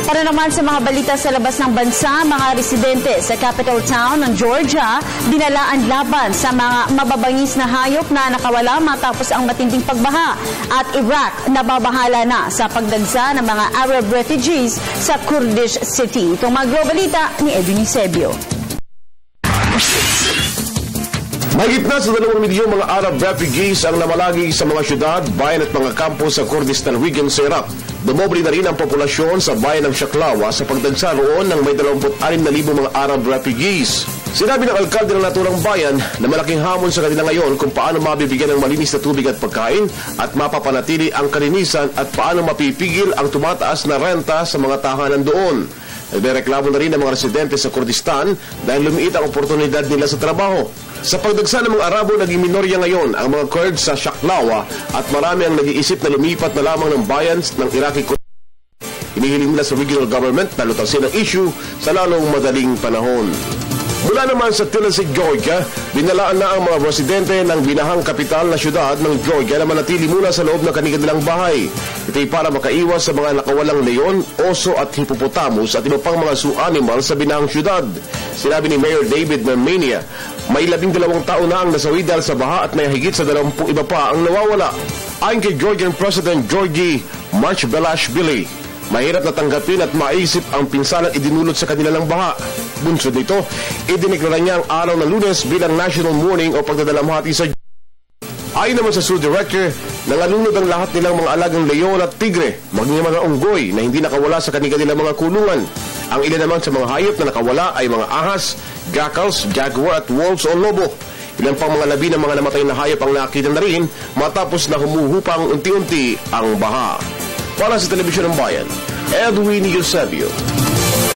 Para naman sa mga balita sa labas ng bansa, mga residente sa capital town ng Georgia dinala ang laban sa mga mababangis na hayop na nakawala matapos ang matinding pagbaha. At Iraq nababahala na sa pagdagsa ng mga Arab refugees sa Kurdish city. Itong mga balita ni Edwin Eusebio. Mahigit na sa 2 milyong mga Arab refugees ang namalagi sa mga syudad, bayan at mga kampo sa Kurdistan region sa Iraq. Dumoble na rin ang populasyon sa bayan ng Shaklawa sa pagdagsa roon ng may 26,000 mga Arab refugees. Sinabi ng alkalde ng naturang bayan na malaking hamon sa kanila ngayon kung paano mabibigyan ng malinis na tubig at pagkain at mapapanatili ang kalinisan at paano mapipigil ang tumataas na renta sa mga tahanan doon. Nagreklamo na rin ng mga residente sa Kurdistan dahil lumiit ang oportunidad nila sa trabaho. Sa pagdagsa ng mga Arabo, naging minorya ngayon ang mga Kurds sa Shaklawa at marami ang nag-iisip na lumipat na lamang ng bayan ng Iraqi Kurds. Hinihiling nila sa regional government na lutasin ang issue sa lalong madaling panahon. Mula naman sa Tennessee, Georgia, binalaan na ang mga residente ng binahang kapital na syudad ng Georgia na manatili muna sa loob ng kanilang bahay. Ito'y para makaiwas sa mga nakawalang leon, oso at hippopotamus at iba pang mga zoo animal sa binahang syudad. Sinabi ni Mayor David Mermania, may 12 tao na ang nasawi dahil sa baha at may higit sa 20 iba pa ang nawawala. Ayon kay Georgian President Georgi Marchbelashvili, mahirap na tanggapin at maisip ang pinsalang idinulot sa kanilang baha. Bunsod nito, idineklara niya ang araw ng Lunes bilang National Mourning o pagdadalamhati sa Ayon naman sa Zoo Director, nangalunod ang lahat nilang mga alagang leon at tigre, maging mga unggoy na hindi nakawala sa kanilang mga kulungan. Ang ilan naman sa mga hayop na nakawala ay mga ahas, jackals, jaguar at wolves o lobo. Ilan pang mga labi ng mga namatay na hayop ang nakita na rin matapos na humuhupang unti-unti ang baha. Para sa Telebisyon ng Bayan, Edwin Eusebio.